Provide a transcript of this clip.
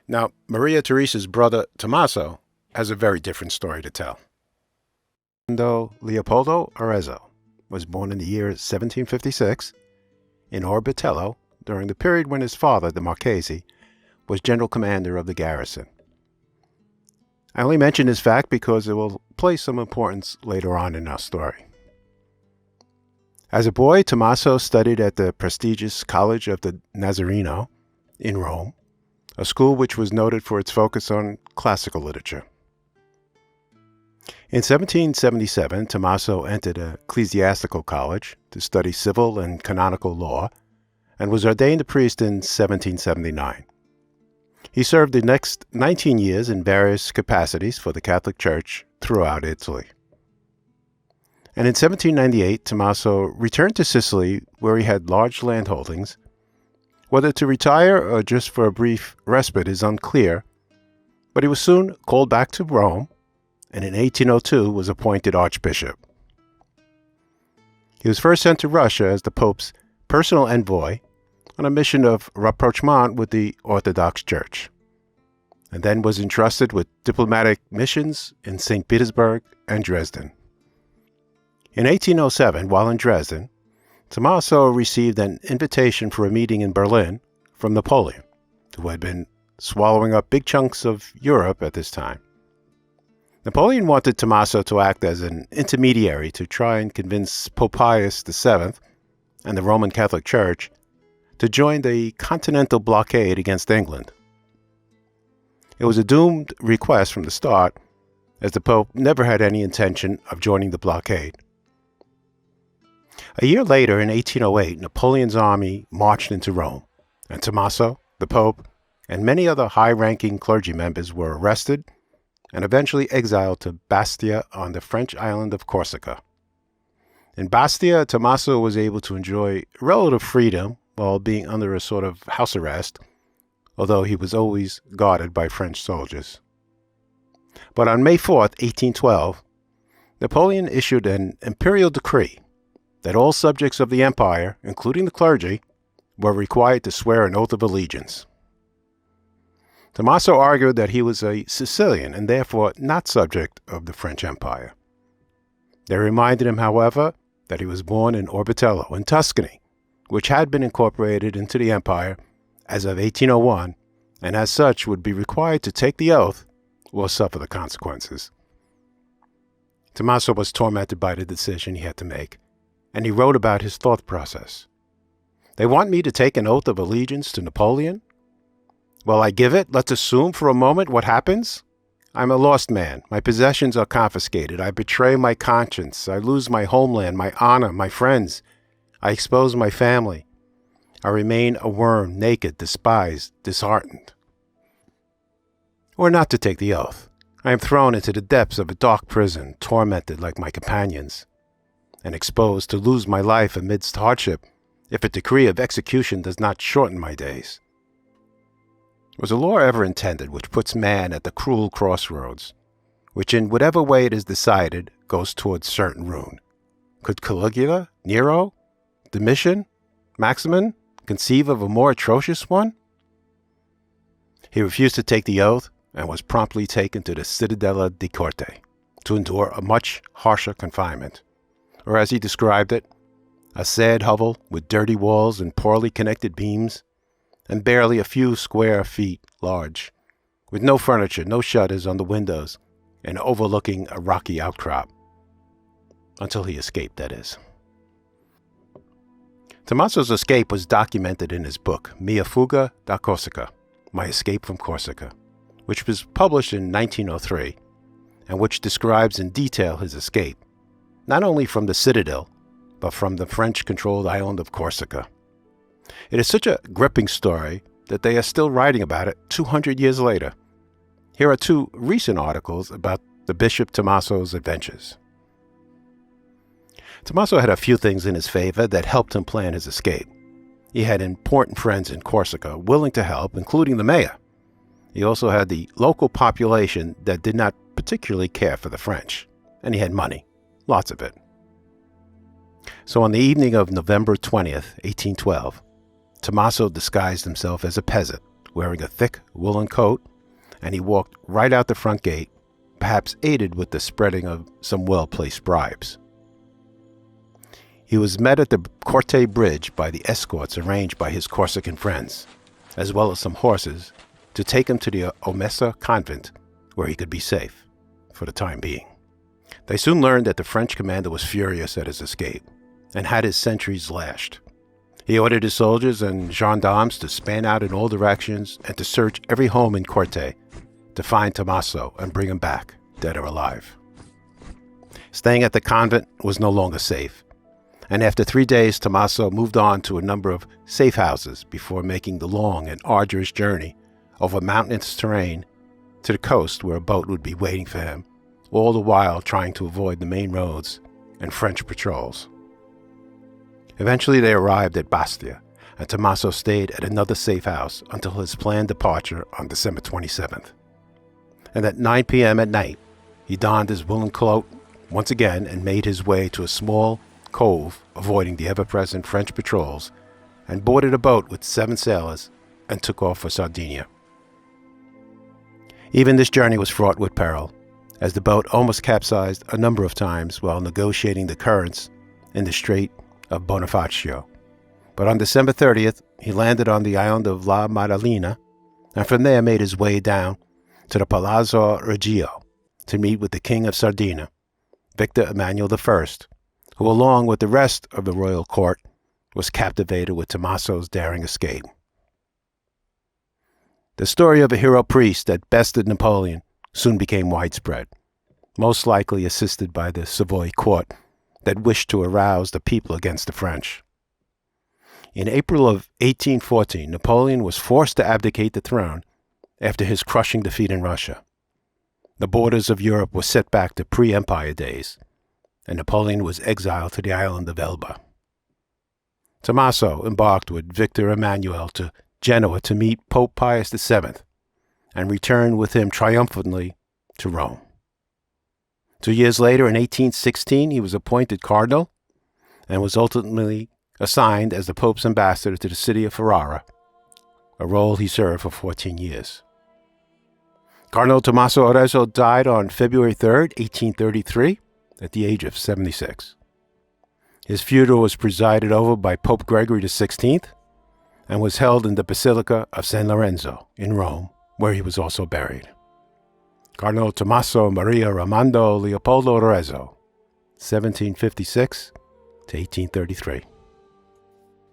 Now, Maria Teresa's brother, Tommaso, has a very different story to tell. Though Leopoldo Arezzo was born in the year 1756 in Orbitello during the period when his father, the Marchese, was general commander of the garrison. I only mention this fact because it will play some importance later on in our story. As a boy, Tommaso studied at the prestigious College of the Nazareno in Rome, a school which was noted for its focus on classical literature. In 1777, Tommaso entered an ecclesiastical college to study civil and canonical law and was ordained a priest in 1779. He served the next 19 years in various capacities for the Catholic Church throughout Italy. And in 1798, Tommaso returned to Sicily, where he had large landholdings. Whether to retire or just for a brief respite is unclear, but he was soon called back to Rome, and in 1802 was appointed archbishop. He was first sent to Russia as the Pope's personal envoy on a mission of rapprochement with the Orthodox Church, and then was entrusted with diplomatic missions in St. Petersburg and Dresden. In 1807, while in Dresden, Tommaso received an invitation for a meeting in Berlin from Napoleon, who had been swallowing up big chunks of Europe at this time. Napoleon wanted Tommaso to act as an intermediary to try and convince Pope Pius VII and the Roman Catholic Church to join the continental blockade against England. It was a doomed request from the start, as the Pope never had any intention of joining the blockade. A year later, in 1808, Napoleon's army marched into Rome, and Tommaso, the Pope, and many other high-ranking clergy members were arrested and eventually exiled to Bastia on the French island of Corsica. In Bastia, Tommaso was able to enjoy relative freedom while being under a sort of house arrest, although he was always guarded by French soldiers. But on May 4th, 1812, Napoleon issued an imperial decree that all subjects of the empire, including the clergy, were required to swear an oath of allegiance. Tommaso argued that he was a Sicilian and therefore not subject of the French Empire. They reminded him, however, that he was born in Orbitello in Tuscany, which had been incorporated into the empire as of 1801, and as such would be required to take the oath or suffer the consequences. Tommaso was tormented by the decision he had to make, and he wrote about his thought process. They want me to take an oath of allegiance to Napoleon? Well, I give it. Let's assume for a moment what happens. I'm a lost man. My possessions are confiscated. I betray my conscience. I lose my homeland, my honor, my friends. I expose my family. I remain a worm, naked, despised, disheartened. Or not to take the oath. I am thrown into the depths of a dark prison, tormented like my companions, and exposed to lose my life amidst hardship if a decree of execution does not shorten my days. Was a law ever intended which puts man at the cruel crossroads, which in whatever way it is decided goes towards certain ruin? Could Caligula, Nero, Domitian, Maximin conceive of a more atrocious one? He refused to take the oath and was promptly taken to the Cittadella di Corte to endure a much harsher confinement, or as he described it, a sad hovel with dirty walls and poorly connected beams, and barely a few square feet large, with no furniture, no shutters on the windows, and overlooking a rocky outcrop. Until he escaped, that is. Tommaso's escape was documented in his book, Mia Fuga da Corsica, My Escape from Corsica, which was published in 1903, and which describes in detail his escape, not only from the citadel, but from the French-controlled island of Corsica. It is such a gripping story that they are still writing about it 200 years later. Here are two recent articles about the Bishop Tommaso's adventures. Tommaso had a few things in his favor that helped him plan his escape. He had important friends in Corsica willing to help, including the mayor. He also had the local population that did not particularly care for the French, and he had money, lots of it. So on the evening of November 20th, 1812, Tommaso disguised himself as a peasant wearing a thick woolen coat, and he walked right out the front gate, perhaps aided with the spreading of some well-placed bribes. He was met at the Corte Bridge by the escorts arranged by his Corsican friends, as well as some horses, to take him to the Omessa convent, where he could be safe, for the time being. They soon learned that the French commander was furious at his escape, and had his sentries lashed. He ordered his soldiers and gendarmes to span out in all directions and to search every home in Corte to find Tommaso and bring him back, dead or alive. Staying at the convent was no longer safe, and after 3 days, Tommaso moved on to a number of safe houses before making the long and arduous journey over mountainous terrain to the coast, where a boat would be waiting for him, all the while trying to avoid the main roads and French patrols. Eventually they arrived at Bastia, and Tommaso stayed at another safe house until his planned departure on December 27th. And at 9 p.m. at night, he donned his woolen cloak once again and made his way to a small cove, avoiding the ever-present French patrols, and boarded a boat with 7 sailors and took off for Sardinia. Even this journey was fraught with peril, as the boat almost capsized a number of times while negotiating the currents in the Strait of Bonifacio. But on December 30th, he landed on the island of La Maddalena, and from there made his way down to the Palazzo Reggio to meet with the King of Sardinia, Victor Emmanuel I, who, along with the rest of the royal court, was captivated with Tommaso's daring escape. The story of a hero priest that bested Napoleon soon became widespread, most likely assisted by the Savoy court that wished to arouse the people against the French. In April of 1814, Napoleon was forced to abdicate the throne after his crushing defeat in Russia. The borders of Europe were set back to pre-Empire days, and Napoleon was exiled to the island of Elba. Tommaso embarked with Victor Emmanuel to Genoa to meet Pope Pius VII, and returned with him triumphantly to Rome. 2 years later, in 1816, he was appointed cardinal and was ultimately assigned as the Pope's ambassador to the city of Ferrara, a role he served for 14 years. Cardinal Tommaso Arezzo died on February 3, 1833, at the age of 76. His funeral was presided over by Pope Gregory XVI and was held in the Basilica of San Lorenzo in Rome, where he was also buried. Cardinal Tommaso Maria Raimondo Leopoldo Arezzo, 1756 to 1833.